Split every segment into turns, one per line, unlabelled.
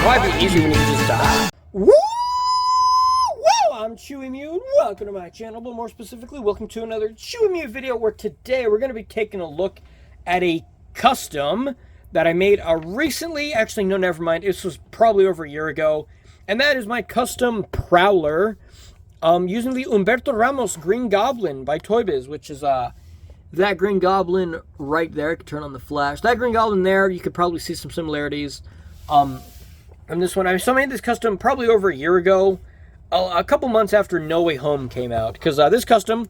Why be easy when you can just die? Woo! Woo! I'm Chewy Mew, and welcome to my channel, but more specifically, welcome to another Chewy Mew video, where today we're going to be taking a look at a custom that I made recently. Actually, no, never mind. This was probably over a year ago, and that is my custom Prowler using the Humberto Ramos Green Goblin by ToyBiz, which is that Green Goblin right there. I can turn on the flash. That Green Goblin there, you could probably see some similarities from this one. I made this custom probably over a year ago, a couple months after No Way Home came out, because this custom,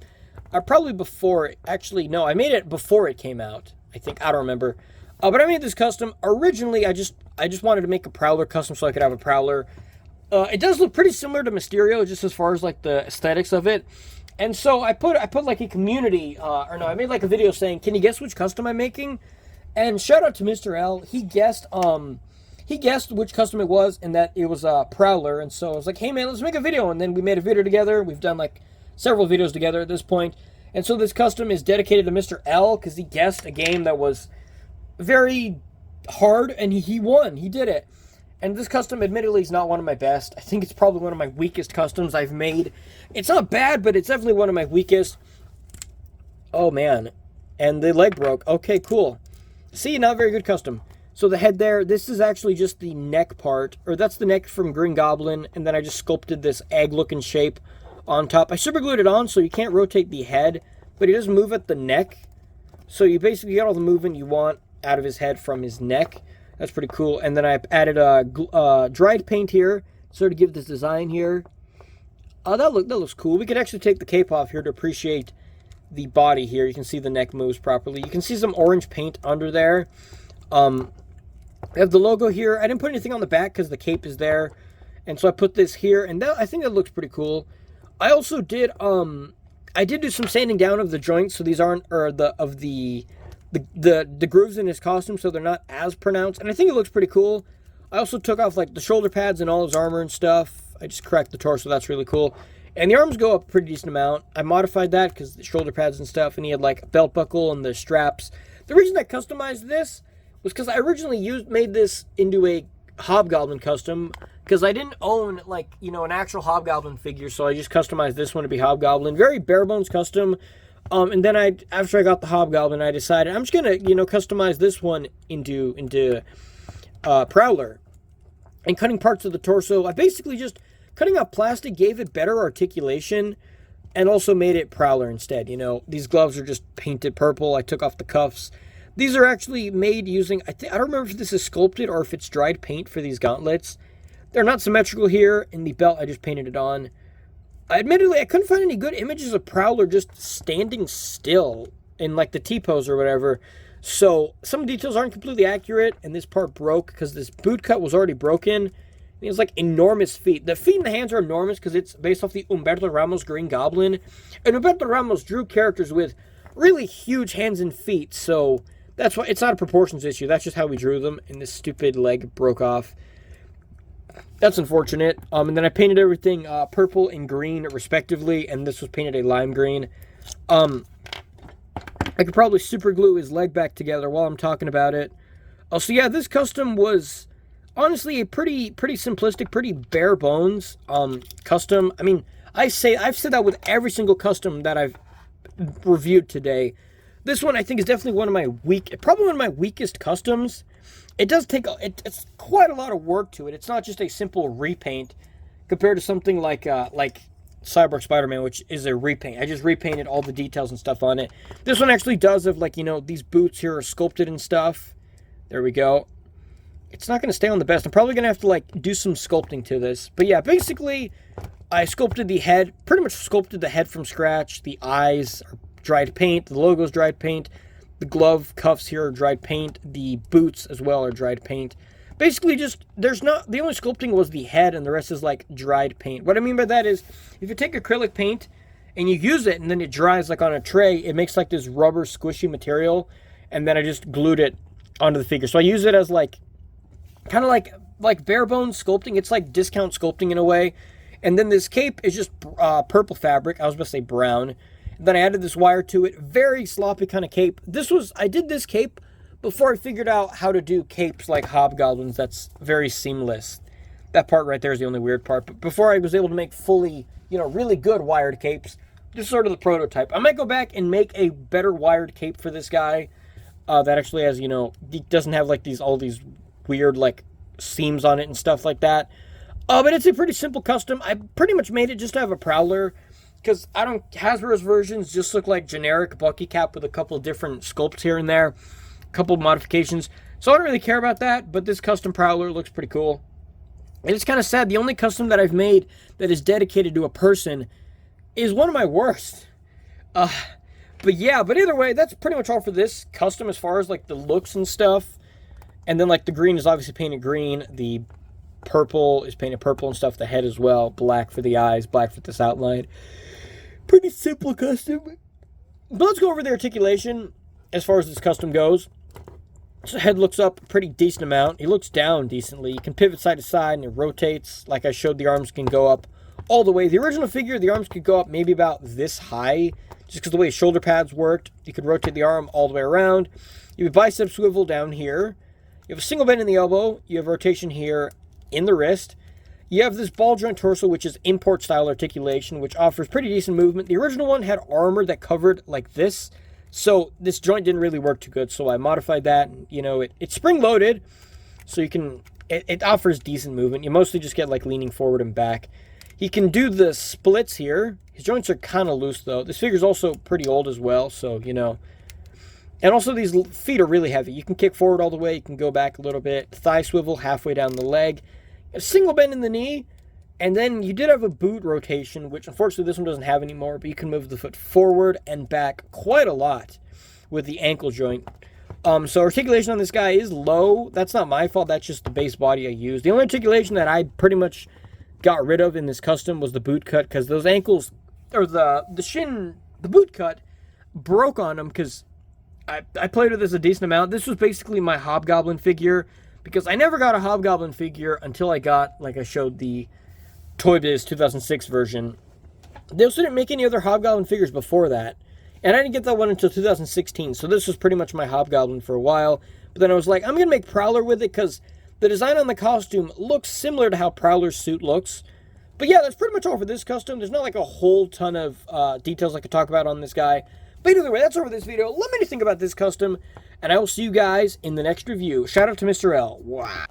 probably before, actually, no, I made it before it came out, I think. I don't remember. But I made this custom. Originally, I just wanted to make a Prowler custom so I could have a Prowler. It does look pretty similar to Mysterio, just as far as like the aesthetics of it. And so I put like a community, I made like a video saying, can you guess which custom I'm making? And shout out to Mr. L. He guessed which custom it was, and that it was Prowler. And so I was like, hey man, let's make a video. And then we made a video together. We've done like several videos together at this point. And so this custom is dedicated to Mr. L, because he guessed a game that was very hard, and he won. He did it. And this custom, admittedly, is not one of my best. I think it's probably one of my weakest customs I've made. It's not bad, but it's definitely one of my weakest. Oh, man. And the leg broke. Okay, cool. See, not very good custom. So the head there, this is actually just the neck part. Or that's the neck from Green Goblin. And then I just sculpted this egg-looking shape on top. I super glued it on so you can't rotate the head, but he does move at the neck. So you basically get all the movement you want out of his head from his neck. That's pretty cool. And then I added dried paint here, sort of give this design here. That looks cool. We could actually take the cape off here to appreciate the body here. You can see the neck moves properly. You can see some orange paint under there. I have the logo here. I didn't put anything on the back because the cape is there. And so I put this here, and I think that looks pretty cool. I also did I did do some sanding down of the joints, so these aren't, or the grooves in his costume, so they're not as pronounced, and I think it looks pretty cool. I also took off like the shoulder pads and all his armor and stuff. I just cracked the torso. That's really cool. And the arms go up a pretty decent amount. I modified that because the shoulder pads and stuff, and he had like a belt buckle and the straps. The reason I customized this was because I originally made this into a Hobgoblin custom, because I didn't own like, an actual Hobgoblin figure, so I just customized this one to be Hobgoblin. Very bare bones custom. And then after I got the Hobgoblin, I decided I'm just gonna, customize this one into Prowler. And cutting parts of the torso, I basically just cutting out plastic, gave it better articulation, and also made it Prowler instead. These gloves are just painted purple. I took off the cuffs. These are actually made using, I don't remember if this is sculpted or if it's dried paint for these gauntlets. They're not symmetrical here. In the belt, I just painted it on. Admittedly, I couldn't find any good images of Prowler just standing still in like the T-pose or whatever. So some details aren't completely accurate, and this part broke because this boot cut was already broken. He has like enormous feet. The feet and the hands are enormous because it's based off the Humberto Ramos Green Goblin. And Humberto Ramos drew characters with really huge hands and feet, so that's why it's not a proportions issue. That's just how we drew them, and this stupid leg broke off. That's unfortunate. And then I painted everything purple and green respectively, and this was painted a lime green. I could probably super glue his leg back together while I'm talking about it. So yeah, this custom was honestly a pretty simplistic, pretty bare bones custom. I mean, I've said that with every single custom that I've reviewed today. This one I think is definitely probably one of my weakest customs. It does take it's quite a lot of work to it. It's not just a simple repaint compared to something like Cyborg Spider-Man, which is a repaint. I just repainted all the details and stuff on it. This one actually does have like, these boots here are sculpted and stuff. There we go. It's not going to stay on the best. I'm probably going to have to like do some sculpting to this. But yeah, basically I sculpted the head, pretty much sculpted the head from scratch. The eyes are dried paint. The logo's dried paint. The glove cuffs here are dried paint. The boots as well are dried paint. Basically just, the only sculpting was the head, and the rest is like dried paint. What I mean by that is, if you take acrylic paint and you use it and then it dries like on a tray, it makes like this rubber squishy material, and then I just glued it onto the figure. So I use it as like, kind of like bare bones sculpting. It's like discount sculpting in a way. And then this cape is just purple fabric. I was going to say brown. Then I added this wire to it. Very sloppy kind of cape. I did this cape before I figured out how to do capes like Hobgoblins. That's very seamless. That part right there is the only weird part. But before I was able to make fully, really good wired capes, this is sort of the prototype. I might go back and make a better wired cape for this guy that actually has, doesn't have like all these weird like seams on it and stuff like that. But it's a pretty simple custom. I pretty much made it just to have a Prowler, because Hasbro's versions just look like generic Bucky cap with a couple of different sculpts here and there, a couple of modifications. So I don't really care about that, but this custom Prowler looks pretty cool. And it's kind of sad. The only custom that I've made that is dedicated to a person is one of my worst. But either way, that's pretty much all for this custom as far as like the looks and stuff. And then like the green is obviously painted green. The purple is painted purple and stuff. The head as well. Black for the eyes, black for this outline. Pretty simple custom. But let's go over the articulation as far as this custom goes. So head looks up a pretty decent amount. He looks down decently. You can pivot side to side and it rotates. Like I showed, the arms can go up all the way. The original figure, the arms could go up maybe about this high, just because the way shoulder pads worked. You could rotate the arm all the way around. You have a bicep swivel down here. You have a single bend in the elbow. You have rotation here in the wrist. You have this ball joint torso, which is import style articulation, which offers pretty decent movement. The original one had armor that covered like this. So this joint didn't really work too good, so I modified that. It's spring-loaded, so it offers decent movement. You mostly just get like leaning forward and back. He can do the splits here. His joints are kind of loose, though. This figure's also pretty old as well, so, And also, these feet are really heavy. You can kick forward all the way. You can go back a little bit. Thigh swivel halfway down the leg. A single bend in the knee. And then you did have a boot rotation, which unfortunately this one doesn't have anymore, but you can move the foot forward and back quite a lot with the ankle joint. So articulation on this guy is low. That's not my fault. That's just the base body I used. The only articulation that I pretty much got rid of in this custom was the boot cut, because those ankles, or the shin, the boot cut broke on them, because I played with this a decent amount. This was basically my Hobgoblin figure, because I never got a Hobgoblin figure until I got, like I showed, the ToyBiz 2006 version. They also didn't make any other Hobgoblin figures before that. And I didn't get that one until 2016. So this was pretty much my Hobgoblin for a while. But then I was like, I'm going to make Prowler with it because the design on the costume looks similar to how Prowler's suit looks. But yeah, that's pretty much all for this custom. There's not like a whole ton of details I could talk about on this guy. But either way, that's all for this video. Let me know what you think about this custom. And I will see you guys in the next review. Shout out to Mr. L. Wow.